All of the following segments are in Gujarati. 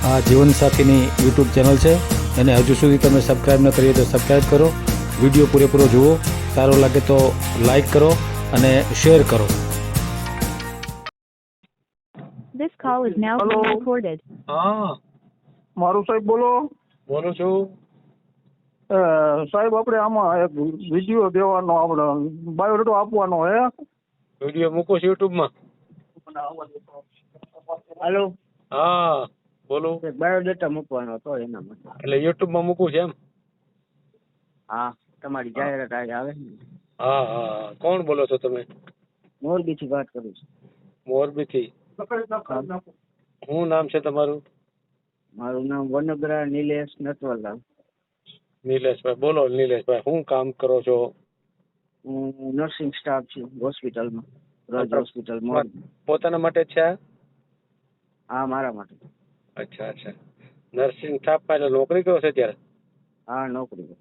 આ જીવનસાથીની યુટ્યુબ ચેનલ છે અને હજુ સુધી તમે સબસ્ક્રાઈબ ન કરી તો સબસ્ક્રાઈબ કરો. વિડીયો પૂરેપૂરો જુઓ, સારો લાગે તો લાઈક કરો અને શેર કરો. This call is now Hello. being recorded. હા, મારું સાહેબ બોલો. બોલું છું. સાહેબ આપણે આમાં એક વિડીયો દેવાનો, આપણે બાયોડેટો આપવાનો હે. વિડીયો મૂકો છો યુટ્યુબમાં? હાલો, હા, બોલું. બાયોડેટા મૂકવાનો હતો એના માટે. એટલે યુટ્યુબમાં મૂકું છે એમ? હા, તમારી જાહેરાત આજે આવે છે ને. હા હા. કોણ બોલો છો તમે? મોરબીથી વાત કરું છું. મોરબીથી. હા. શું નામ છે તમારું? મારું નામ વનગરા નિલેશ નટવરલાલ. નિલેશભાઈ. બોલો નિલેશભાઈ, શું કામ કરો છો? હું નર્સિંગ સ્ટાફ છું હોસ્પિટલમાં, રજ હોસ્પિટલ મોરબી. પોતાના માટે જ છે? હા, મારા માટે. અચ્છા અચ્છા. નર્સિંગ સ્ટાફ એટલે નોકરી કરો છો ત્યારે? હા, નોકરી કરું.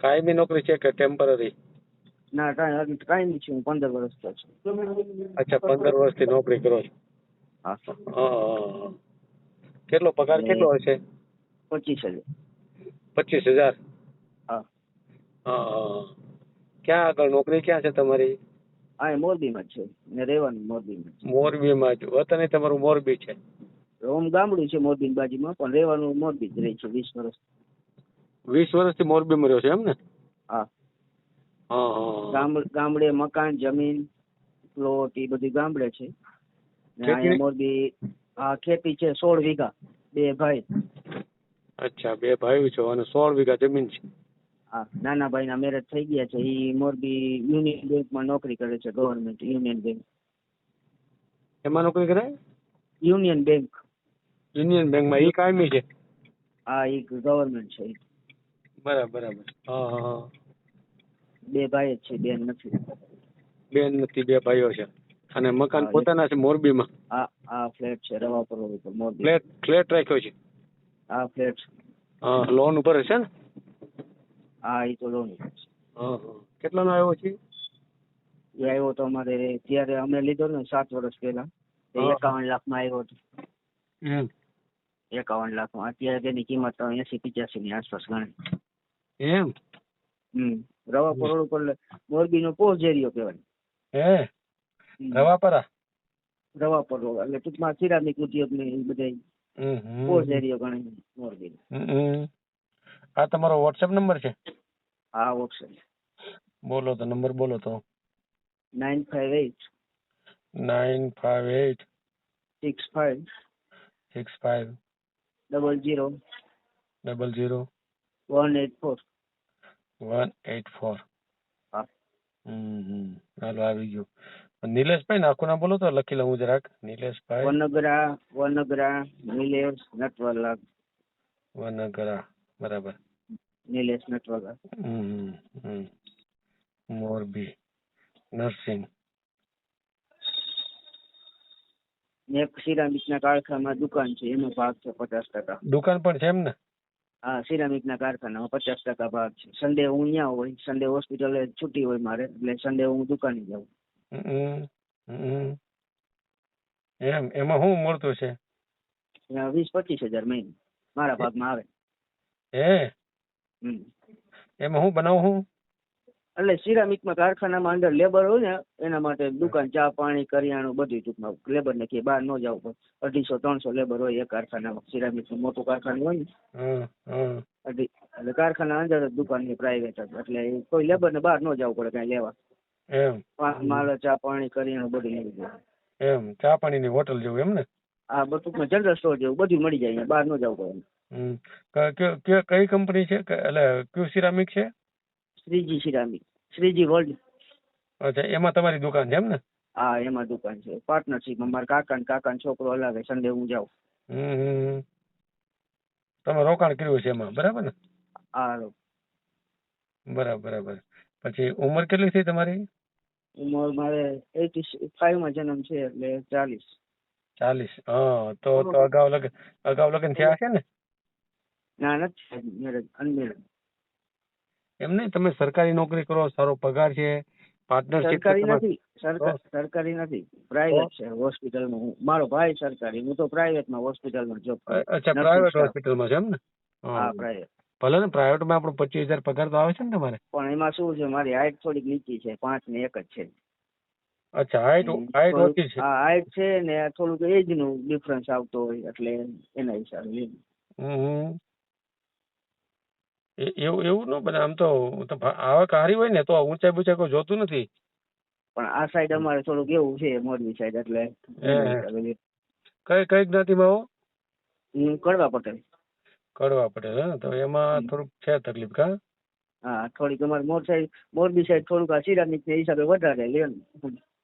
કાયમી નોકરી છે કે ટેમ્પરરી? ના, કાંઈ નહીં છું, હું 15 વર્ષનો છું. અચ્છા, 15 વર્ષથી નોકરી કરો છો. હા. હા. કેટલો પગાર કેટલો હશે? 25,000. 25,000. હા. હા. ક્યાં આગળ નોકરી ક્યાં છે તમારી? હા, એ મોરબીમાં જ છે ને, રહેવાનું મોરબીમાં જ. મોરબીમાં જ. વતન તમારું મોરબી છે? ઓમ ગામડું છે મોરબીની બાજુમાં, પણ રહેવાનું મોરબી જ રહે છે 20 વર્ષ. 20 વર્ષથી મોરબીમાં રહ્યો છે એમ ને? હા. હા. ગામડે મકાન, જમીન, પ્લોટ એ બધી ગામડે છે. ને ખેતી? અહીંયા મોરબી ખેતી છે 16 વીઘા, 2 ભાઈ. અચ્છા, 2 ભાઈઓ છો અને 16 વીઘા જમીન છે. હા, નાના ભાઈના મેરેજ થઈ ગયા છે. એ મોરબી યુનિયન બેંકમાં નોકરી કરે છે, ગવર્મેન્ટ યુનિયન બેંક. એમાં નોકરી કરે? Union bank. યુનિયન બેંકમાં. એ કાયમી છે? હા, એ ગવર્મેન્ટ છે. બરાબર. હા. 2 ભાઈ જ છે, બેન નથી. બેન નથી, 2 ભાઈઓ છે. અને મકાન હા, પોતાના છે મોરબીમાં? હા, ફ્લેટ છે રવાપર રોડ ઉપર મોરબી. ફ્લેટ રાખ્યો છે? હા, ફ્લેટ છે. હા. લોન ઉપર છે ને? હા, એ તો લોન છે. હા. કેટલાનો આવ્યો છે? એ આવ્યો તો અમારે ત્યારે અમે લીધો ને 7 વર્ષ પહેલા, 51 લાખમાં આવ્યો હતો. 51 લાખમાં. અત્યારે તેની કિંમત 80-85 ની આસપાસ ગણાય. એમ? રવાપર રોડ ઉપર મોરબીનો પોસ્ટ એરિયો કહેવાય. હે? રવાપરા? રવાપર રોડ એટલે ટૂંકમાં સિરામિક ઉદ્યોગ ને એ બધા પોસ્ટ એરિયો ગણાય મોરબી. આ તમારો વોટ્સએપ નંબર છે? હા, ઓપ્શન. બોલો તો, નંબર બોલો તો. 958 958 65 65 00 00 184. 184. હા. હાલો, આવી ગયું. નિલેશભાઈ ને આખું નામ બોલો તો લખી લઉં જરાક. નિલેશભાઈ વનગરા નિલેશ નટવરલાલ. વનગરા. બરાબર. નિલેશ નટવરલાલ. મોરબી નર્સિંગ. એક સિરામિક ના કારખાનામાં દુકાન છે, એનો ભાગ છે 50%. દુકાન પણ છે એમ ને? હા, સિરામિક ના કારખાનામાં 50% ભાગ છે. સન્ડે હું અહીંયા હોય, સન્ડે હોસ્પિટલે છૂટી હોય મારે, એટલે સન્ડે હું દુકાને જાઉં. એમ? એમાં શું મળતું છે? 20-25 હજાર મહિને મારા ભાગમાં આવે. હે? એમાં હું બનાવું હું? એટલે સિરામિકમાં કારખાનામાં અંદર લેબર હોય ને, એના માટે દુકાન, ચા પાણી કરિયાણું બધું. ટૂંકમાં લેબર ને કે બહાર ન જવું પડે. 250-300 લેબર હોય એક કારખાનામાં. સિરામિકનું મોટું કારખાનું હોય ને, એટલે કારખાના અંદર જ દુકાનની પ્રાઇવેટ જ, એટલે કોઈ લેબર ને બહાર ન જવું પડે કઈ લેવા. એમ? માલ, ચા પાણી કરિયાણું બધું મળી જાય. એમ? ચા પાણીની હોટલ જેવું એમ ને? હા, ટૂંકમાં જનરલ સ્ટોર જેવું બધું મળી જાય, બહાર ન જવું પડે. કઈ કંપની છે? એટલે કયું સિરામિક છે? Shriji ceramic, Shriji world. અચ્છા, એમાં તમારી દુકાન છે એમ ને? હા, એમાં દુકાન છે. પાર્ટનરશીપમાં મારા કાકાનો છોકરો હલાવે, સન્ડે હું જાઉં. તમે રોકાણ કર્યું છે એમાં, બરાબર ને? હા. બરાબર. પછી ઉંમર કેટલી થઈ તમારી? ઉંમર મારે 85 માં જન્મ છે, એટલે 40. 40. હા, તો અગાઉ લગ્ન થયા હશે ને? ના, નથી મેરેજ, અનમેરેજ. એમ નહીં, તમે સરકારી નોકરી કરો, સારો પગાર છે, પાર્ટનરશિપ સરકારી નથી, સરકારી નથી, પ્રાઇવેટ છે હોસ્પિટલમાં. મારો ભાઈ સરકારી, હું તો પ્રાઇવેટમાં હોસ્પિટલમાં જોબ કરું. અચ્છા, nursing પ્રાઇવેટ staff. હોસ્પિટલમાં છે એમ ને? હા પ્રાઇવેટ. ભલે ને, પ્રાઇવેટમાં આપણો 25,000 પગાર તો આવે છે ને તમારે? પણ એમાં શું છે, મારી હાઈટ થોડીક નીચી છે, 5 ને 1 જ છે. અચ્છા, હાઈટ ઓછી છે. હા હાઈટ છે ને થોડુંક એજ નું ડિફરન્સ આવતો હોય એટલે એના હિસાબે. હમ. એવું ન બને. આમ તો આવક હારી હોય ને તો ઊંચાઈ બુચાઈ કોઈ જોતું નથી. પણ આ સાઈડ અમારે થોડુંક એવું છે, મોરબી સાઈડ, એટલે એના હિસાબે. કઈ જ્ઞાતિમાં હો? હું કડવા પટેલ. કડવા પટેલ, હે? તો એમાં થોડુંક છે તકલીફ કા? હા થોડીક અમારે મોરબી સાઈડ થોડુંક આ સિરામિક ના હિસાબે વધારે લે ને.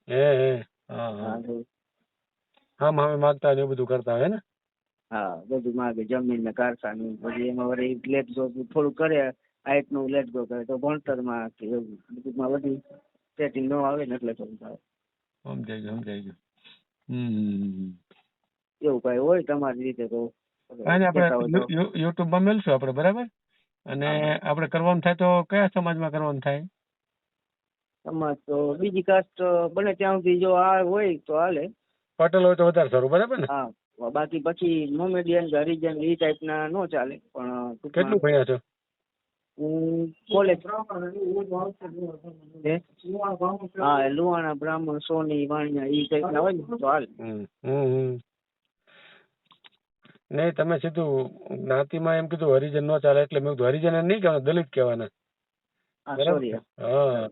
હે હા માગતા ને એવું બધું કરતા હોય ને? હા બધું માગે, જમીન ને કારખાનું, પછી એમાં વળી લેટ ગો થોડું કરે, હાઈટ નું લેટ ગો કરે તો ભણતરમાં કે એવું બધુંમાં બધી સેટિંગ ન આવે ને એટલે થોડું થાય. સમજાઈ ગયું. એવું કઈ હોય તમારી રીતે તો આપણે યુટ્યુબમાં મેલશું આપણે, બરાબર? અને આપણે કરવાનું થાય તો કયા સમાજમાં કરવાનું થાય? સમાજ તો બીજી કાસ્ટ બને ત્યાં સુધી જો આ હોય તો હાલે. પટેલ હોય તો વધારે સારું, બરાબર ને? હા બાકી પછી મોમેડિયન હરિજન એ ટાઈપના નો ચાલે. પણ કેટલું ભણ્યા છો? હું કોલેજ હા લુહાણા, બ્રાહ્મણ, સોની, વાણિયા એ ટાઈપના હોય ને તો હાલે. નહીં, તમે સીધું જ્ઞાતિમાં એમ કીધું હરિજન નો ચાલે એટલે મેં કીધું હરિજન નહીં કહેવાના, દલિત કહેવાના. હા,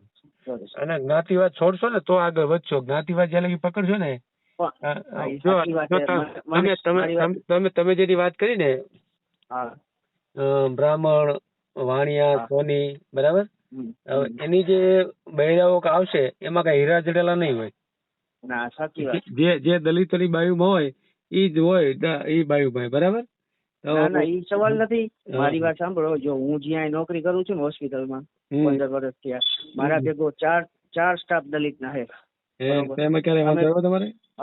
અને જ્ઞાતિવાદ છોડશો ને તો આગળ વધશો. જ્ઞાતિવાદ જ્યાં લગી પકડશો ને, તમે જેની વાત કરી ને, બ્રાહ્મણ, વાણિયા, સોની, બરાબર? એની જે બહેરાઓ આવશે એમાં કઈ હીરા જડેલા નહીં હોય. જે દલિતોની બાયુમાં હોય ઈ જ હોય ઈ બાયુમાં, બરાબર? ના ઈ સવાલ નથી. મારી વાત સાંભળો, જો હું જ્યાં નોકરી કરું છું ને હોસ્પિટલમાં 15 વર્ષ થયા, મારા ભેગો ચાર સ્ટાફ દલિત ના હે.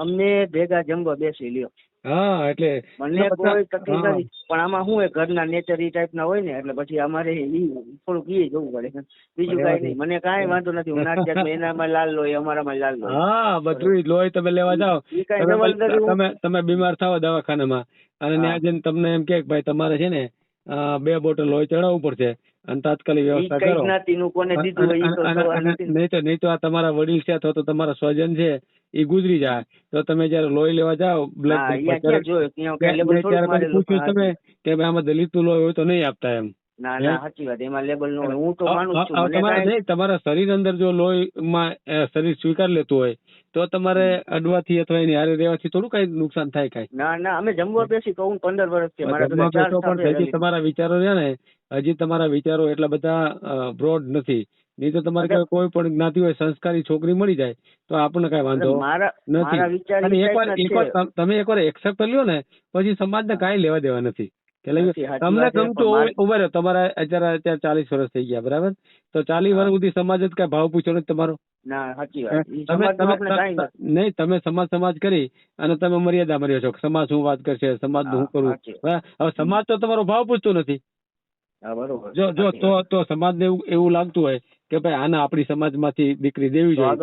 અમને ભેગા જમવા બેસી લ્યો. હા એટલે મને કોઈ તકલીફ નથી. પણ આમાં શું ઘરના નેચર ઈ ટાઈપ ના હોય ને એટલે પછી અમારે થોડુંક ઈ જોવું પડે. બીજું કઈ નહીં, મને કાંઈ વાંધો નથી. હું નાટ્યામાં એનામાં લાલ લોહી, અમારામાં લાલ લોહી. હા બધું લોહી તમે લેવા જાઓ, તમે બીમાર થાવ દવાખાનામાં અને ત્યાં જઈને તમને એમ કે ભાઈ તમારે છે ને 2 બોટલ લોહી ચડાવવું પડશે અને તાત્કાલિક વ્યવસ્થા કરો. નહીં તો આ તમારા વડીલ છે અથવા તો તમારા સ્વજન છે એ ગુજરી જાય તો તમે જયારે લોહી લેવા જાઓ બ્લડ પૂછ્યું તમે કે આમાં દલિત નું લોહી હોય તો નહીં આપતા એમ. તમારા શરીર અંદર જો લોહીમાં શરીર સ્વીકાર લેતું હોય તો તમારે અડવાથી અથવા એની હારે રહેવાથી થોડું કઈ નુકસાન થાય કઈ? ના અમે જમવા બેસી તો હું 15 વર્ષથી તમારા વિચારો છે ને, હજી તમારા વિચારો એટલા બધા બ્રોડ નથી. નહીં તો તમારે કોઈ પણ જ્ઞાતિ હોય સંસ્કારી છોકરી મળી જાય તો આપણને કઈ વાંધો નથી. તમે એકવાર એક્સેપ્ટ કરી લ્યો ને પછી સમાજને કઈ લેવા દેવા નથી. તમને ગમતું હોય ઉભા રહ્યો. તમારા અત્યારે 40 વર્ષ થઈ ગયા, બરાબર? તો 40 વર્ષ સુધી સમાજ જ કઈ ભાવ પૂછ્યો નથી તમારો? નહીં, તમે સમાજ કરી અને તમે મર્યાદા મર્યો છો. સમાજ શું વાત કરશે, સમાજ નું શું કરવું. હવે સમાજ તો તમારો ભાવ પૂછતો નથી. જો તો સમાજ ને એવું લાગતું હોય કે ભાઈ આને આપણી સમાજમાંથી દીકરી દેવી જોઈએ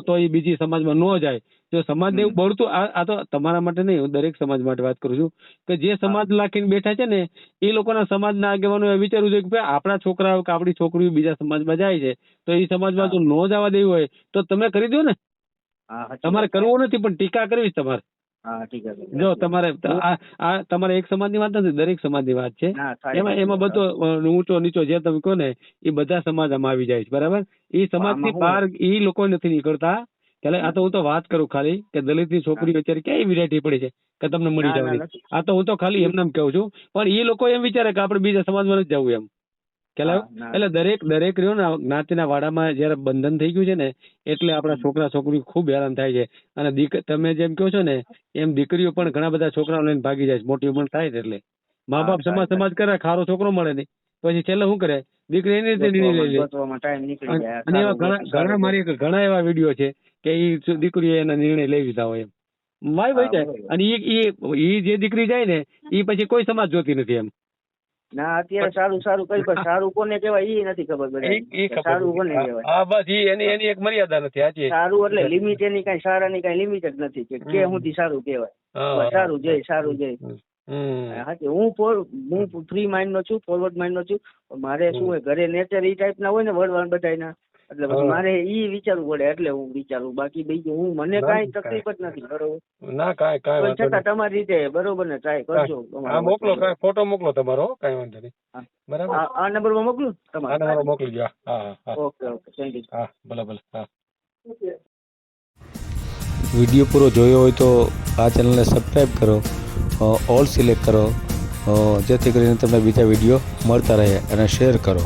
તો એ બીજી સમાજમાં ન જાય. જો સમાજ ને એવું બળતું, આ તો તમારા માટે નહીં, હું દરેક સમાજ માટે વાત કરું છું કે જે સમાજ લાખીને બેઠા છે ને એ લોકોના સમાજના આગેવાનો વિચારવું જોઈએ કે ભાઈ આપણા છોકરાઓ કે આપણી છોકરીઓ બીજા સમાજમાં જાય છે તો એ સમાજમાં જો ન જવા દેવી હોય તો તમે કરી દો ને. તમારે કરવું નથી પણ ટીકા કરવી તમારે. જો તમારે આ તમારે એક સમાજની વાત નથી, દરેક સમાજની વાત છે. એમાં બધો ઊંચો નીચો જે તમે કહો ને એ બધા સમાજ આમાં આવી જાય છે, બરાબર? એ સમાજની બહાર એ લોકો નથી નીકળતા. આ તો હું તો વાત કરું ખાલી કે દલિત ની છોકરી અત્યારે ક્યાંય વિરાટી પડી છે કે તમને મળી જવાની. આ તો હું તો ખાલી એમને એમ કહું છું. પણ એ લોકો એમ વિચારે કે આપણે બીજા સમાજમાં નથી જવું એમ. એટલે દરેક રહ્યો ને જ્ઞાતિના વાડામાં જયારે બંધન થઈ ગયું છે ને એટલે આપણા છોકરા છોકરી ખૂબ હેરાન થાય છે. અને તમે જેમ કહો છો ને એમ દીકરીઓ પણ ઘણા બધા છોકરાઓ લઈને ભાગી જાય છે મોટી ઉંમર થાય છે. એટલે મા બાપ સમાજ કરે, ખારો છોકરો મળે નહીં પછી છેલ્લે શું કરે, દીકરી એની રીતે નિર્ણય લઈ લે. અને એવા ઘણા એવા વિડીયો છે કે એ દીકરીઓ એના નિર્ણય લઈ લીધા હોય એમ વાય જાય. અને એ જે દીકરી જાય ને એ પછી કોઈ સમાજ જોતી નથી એમ. ના અત્યારે સારું સારું કઈ પણ સારું કોને કહેવાય એ નથી ખબર ઈ બધાને. ખબર સારું કોને નથી. કહેવાય? હા બસ એની એક મર્યાદા નથી સાચી. સારું એટલે લિમિટ એની કઈ સારાની કઈ લિમિટ જ નથી કે સુધી સારું કહેવાય. બસ સારું જય સારું જય. હાચી હું ફ્રી માઇન્ડ નો છું, ફોરવર્ડ માઇન્ડ નો છું. મારે શું હોય ઘરે નેચર ઈ ટાઈપ ના હોય ને વળવાણ બધાયના, એટલે પછી મારે ઈ વિચારવું પડે એટલે હું વિચારું. બાકી બીજું હું મને કાંઈ તકલીફ જ નથી. બરોબર ના કાંઈ પણ છતાં તમારી રીતે બરોબર ને ટ્રાય કરજો. હા મોકલો, કાંઈ ફોટો મોકલો તમારો, કાંઈ વાંધો નહીં. બરાબર, આ નંબર માં મોકલું આ તમારે? નંબર મોકલી દો. હા હા ઓકે ઓકે થેન્ક યુ. હા ભલે ભલે. હા વિડીયો પૂરો જોયો હોય તો આ ચેનલને સબસ્ક્રાઈબ કરો, ઓલ સિલેક્ટ કરો, જેથી કરીને તમને બીજા વિડીયો મળતા રહે, અને શેર કરો.